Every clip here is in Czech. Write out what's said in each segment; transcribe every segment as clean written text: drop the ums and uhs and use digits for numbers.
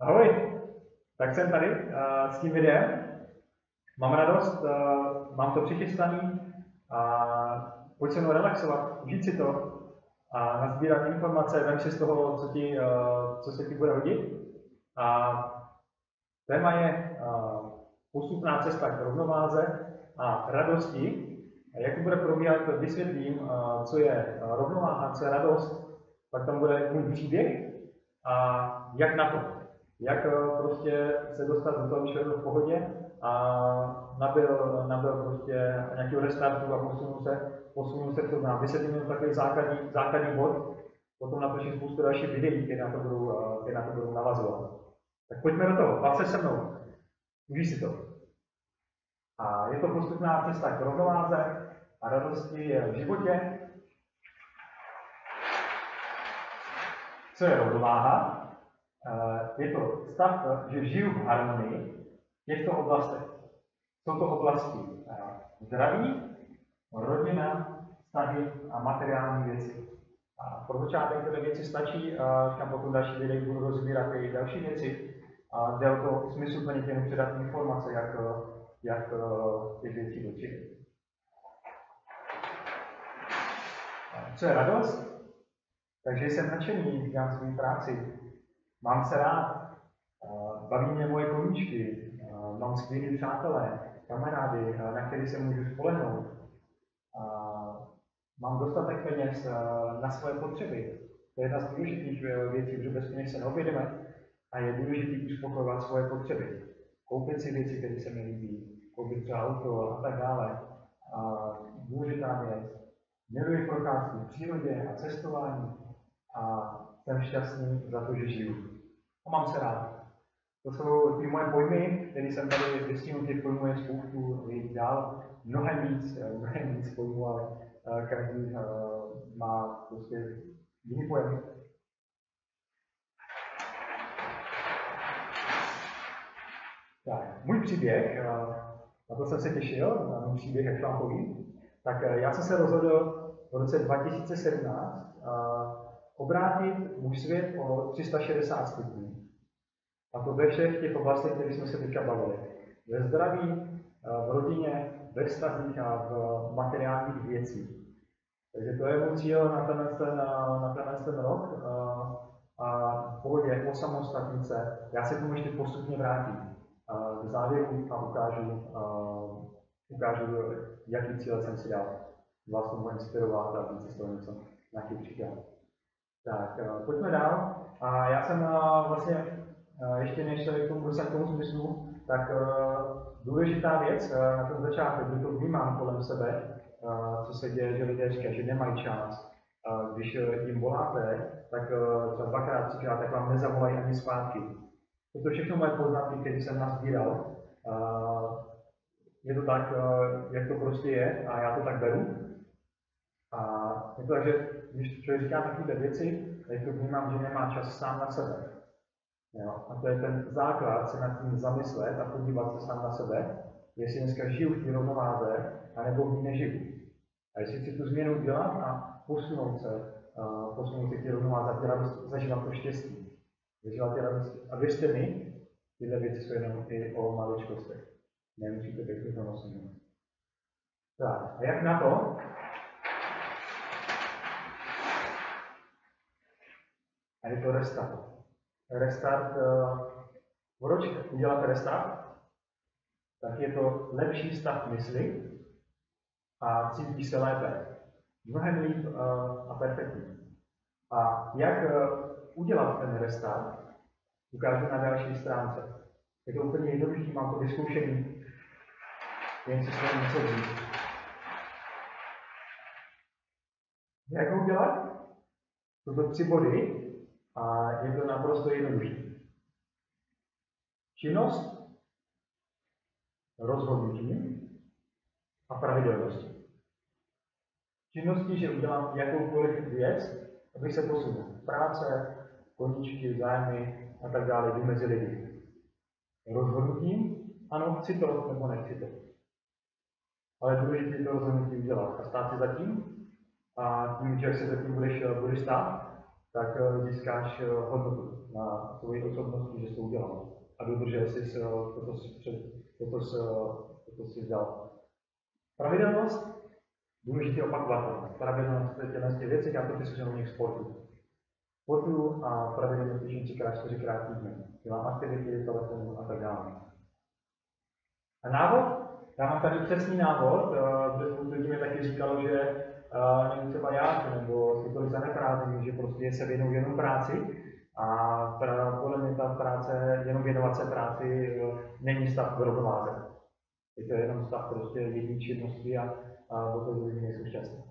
Ahoj, tak jsem tady s tím videem. Mám radost, mám to přichystaný a pojď se mnou relaxovat, užít si to a nazbírat informace, vem si z toho, co se ti bude hodit. A téma je postupná cesta k rovnováze a radosti. A jak to bude probíhat, vysvětlím, co je rovnováha, co je radost, pak tam bude můj příběh a jak na to. Jak prostě se dostat do toho člověka v pohodě a nabil prostě nějakého restartu a posunul se k tomu. Vysvětlím jenom takový základní bod, potom natočím spoustu dalších videí, které na to budou navazovat. Tak pojďme do toho, bav se se mnou, užij si to. A je to postupná cesta k rovnováze a radosti v životě. Co je rovnováha? Je to stav, že žiju v harmonii v těchto oblastech. Jsou to oblasti zdraví, rodina, vztahy a materiální věci. A pro začátek tyhle věci stačí, tam potom další videí budu rozbírat i další věci. A jde o to smysluplně jenom předat informace, jak těch věcí docílit. Co je radost? Takže jsem nadšený, dělám svou práci. Mám se rád, baví mě moje koníčky, mám skvělý přátelé, kamarády, na který se můžu spolehnout. Mám dostatek peněz na svoje potřeby. To je jedna z důležitých věcí, protože bez peněz se neobjedeme a je důležité uspokojovat svoje potřeby. Koupit si věci, které se mi líbí, koupit třeba auto a tak dále. Důležitá věc. Miluji procházky v přírodě a cestování a jsem šťastný za to, že žiju. A mám se rád. To jsou ty moje pojmy, které jsem tady vystihnul, těch pojmů je spoustu, jich dál, mnohem víc pojmů, ale každý má prostě jiný pojem. Tak, můj příběh, na to jsem se těšil, na můj příběh, jak vám povím. Tak já jsem se rozhodl v roce 2017 obrátit můj svět o 360 stupňů. A to ve všech těch oblastech, které jsme se teďka bavili. Ve zdraví, v rodině, ve vztazích a v materiálních věcích. Takže to je můj cíl na ten rok. A v pohodě, osamostatnit se. Já se k tomu ještě postupně vrátím k závěru a ukážu, jaký cíle jsem si dal. Vás to mohu inspirovat a víc z toho něco nějaký příklad. Tak, pojďme dál. A já jsem vlastně, ještě než se k tomu dostat k tomu smyslu, tak důležitá věc na ten začátek, kdy to vnímám kolem sebe, co se děje, že lidé říkají, že nemají čas. Když jim voláte, tak třeba dvakrát, třikrát, tak vám nezavolají ani zpátky. To všechno moje poznatky, které jsem nasbíral. Je to tak, jak to prostě je a já to tak beru. A je to tak, že když člověk říká takové věci, tak to vnímám, že nemá čas sám na sebe. Jo? A to je ten základ, se nad tím zamyslet a podívat se sám na sebe, jestli dneska žiju v té rovnováze, anebo v ní nežiju. A jestli chci tu změnu dělat a posunout se k té rovnováze a zažívat to štěstí. Zažívat ty radosti. A věřte mi, tyhle věci jsou jenom i o maličkostech. Nemusíte být rovnováze. Tak, a jak na to? A je to restart. Restart, proč udělat restart? Tak je to lepší stav mysli a cítí se lépe. Mnohem líp a perfektně. A jak udělat ten restart, ukážu na další stránce. Je to úplně jednoduché, mám to vyzkoušený. Jen si s tím něco říct. Jak ho udělat? Jsou to 3 body. A je to naprosto jednoduché. Činnost, rozhodnutí a pravidelnosti. Činností, že udělám jakoukoliv věc, abych se posunul. Práce, koníčky, zájmy a tak dále, jdu mezi lidi. Rozhodnutím, ano, chci to, nebo nechci to. Ale důležité je to rozhodnutí udělat a stát si za tím. A tím, že se za tím budeš stát, tak získáš hodnotu na svoji osobnosti, že jsi to udělal. A dodržel jsi toto si vzal. Pravidelnost, důležitě opakovatelnost. Pravidelnost je těch věcí, já to přisuzuji v sportu. Sportu a pravidelně cvičím 3x-4x týdně. Dělám aktivity, telefonu a tak dále. A návod? Já mám tady přesný návod, protože spoustu lidí mi taky říkalo, že nevím, třeba já, nebo jsou to zaneprázdnění, že prostě se věnují jenom práci a podle mě ta práce, jenom věnovat se práci, není stav v rovnováze. Je to jenom stav prostě jedné činnosti a potom lidi nejsou šťastní.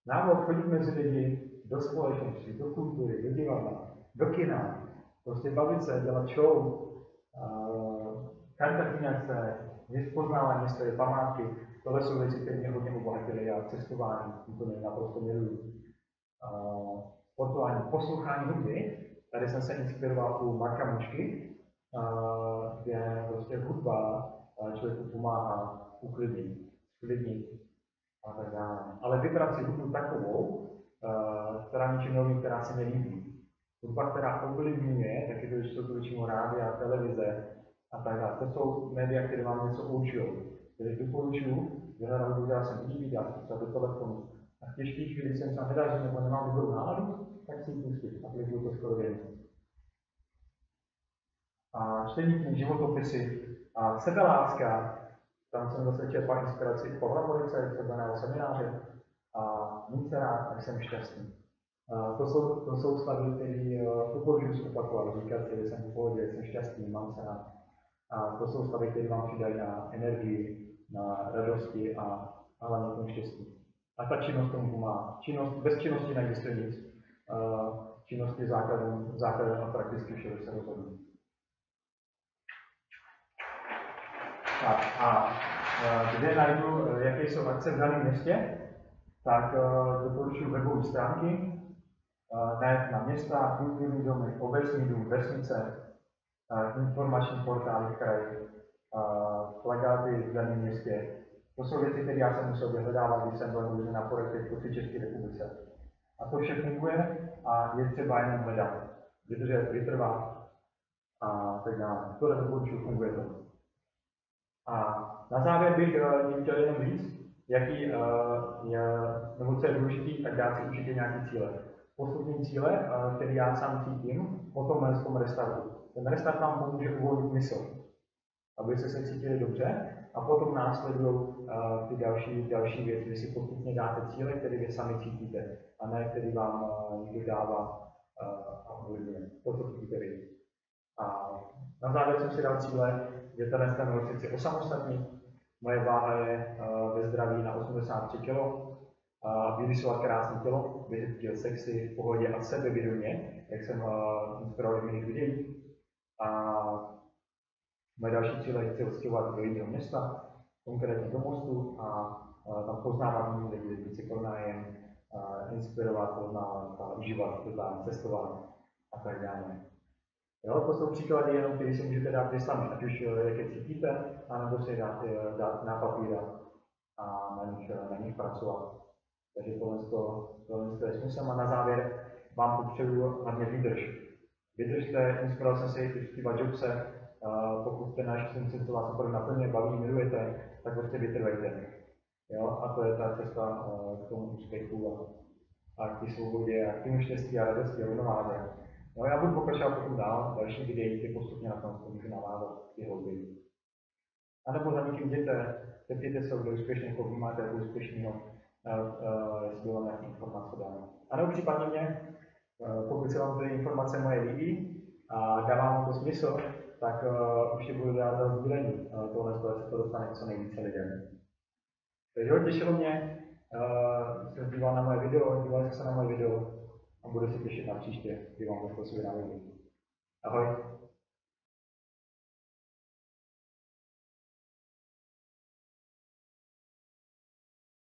Návod chodit mezi lidi, do společnosti, do kultury, do divadla, do kina, prostě bavit se, dělat show, kartafinace, poznávat své památky, tohle jsou věci, které mě hodně obohatily a cestování, to mě naprosto miluju. Sportování, poslouchání hudby, tady jsem se inspiroval u Marka Mučky, kde prostě hudba člověku pomáhá uklidnit a tak dále. Ale vybrat si hudbu takovou, která něčím novým, která se nelíbí. Hudba, která ovlivňuje, taky to jsou to většinou rádia, televize a tak dále. To jsou média, které vám něco učí. Takže doporučuji, vyhledat hudbu, která se mi líbí, dát si třeba do telefonu. A v těžkých chvíli, když se mi třeba nedaří nebo nemám dobrou náladu, tak si ji pustit a klidu to skoro vědět. A čtení knih, životopisy a sebeláska, tam jsem zase čerpal inspiraci po Pavla třeba na semináře a mít se rád, tak jsem šťastný. To jsou stavy, které doporučuji opakovat, říkat si, že jsem v pohodě, jsem šťastný, mám se rád. A to jsou stavy, které vám přidají na energii, na radosti a hlavně tomu štěstí. A ta činnost tomu pomáhá. Bez činnosti neexistuje nic. Činnost je základem a prakticky všeho se rozhodne. Tak a kde najdu, jaké jsou akce v daném městě, tak doporučuji webové stránky, najít na města, kulturní domy, obecní dům, vesnice, informační portály v kraji, plakáty v daném městě. To jsou věci, které já jsem musel vyhledávat, když jsem byl na projektech po České republice. A to vše funguje a je třeba jenom hledat, vydržet, vytrvat a tak dále. Tohle doporučuji, funguje to. A na závěr bych chtěl jenom říct, nebo co je důležité, tak dát si určitě nějaké cíle. Postupní cíle, které já sám cítím, potom tom restartu. Ten restart vám pomůže uvolnit mysl, abyste se cítili dobře, a potom následují ty další věci, kdy si postupně dáte cíle, které vy sami cítíte, a ne který vám někdo dává a ovlivňuje. To, co cítíte vy. A na závěr jsem si dal cíle, že ten rok chci osamostatnit. Moje váha je ve zdraví na 83 kg. Vyrysovat krásné tělo, být cítil sexy, v pohodě a sebevědomě, jak jsem inspiroval v jiných videích. A moje další cíle je chci odstěhovat do jiného města, konkrétně do Mostu, a tam poznávat jiné lidi, být si pronájem, inspirovat, poznávat, užívat, cestovat a tak dále. Jo, to jsou příklady jenom, které si můžete dát vy sami, ať už jak je cítíte, anebo si dát na papír a na nich pracovat. Takže tohle je smyslem, a na závěr vám potřebuji hlavně vydrž. Vydržte, inspiroval jsem si Steve Jobse, pokud ten náš smysl, co vás opravdu naplně baví, milujete, tak prostě vytrvejte. Jo? A to je ta cesta k tomu úspěchu a k té svobodě a k tomu štěstí a radosti a rovnováze. No, já budu pokračovat potom dál, další videí, ty postupně na tom můžu navázat ty hlouby. A nebo za někým jděte, zeptěte se, kdo je úspěšný, koho máte jako úspěšnýho, jestli bylo nějaké informace dáno. A nebo případně mě, pokud se vám ty informace moje líbí a dává vám to smysl, tak už je budu dát za sdílení. Tohle se to dostane co nejvíce lidem. Takže ho těšilo mě, jsem díval na moje video, dívali se na moje video a budu se těšit na příště, kdy vám to svůj návod. Ahoj.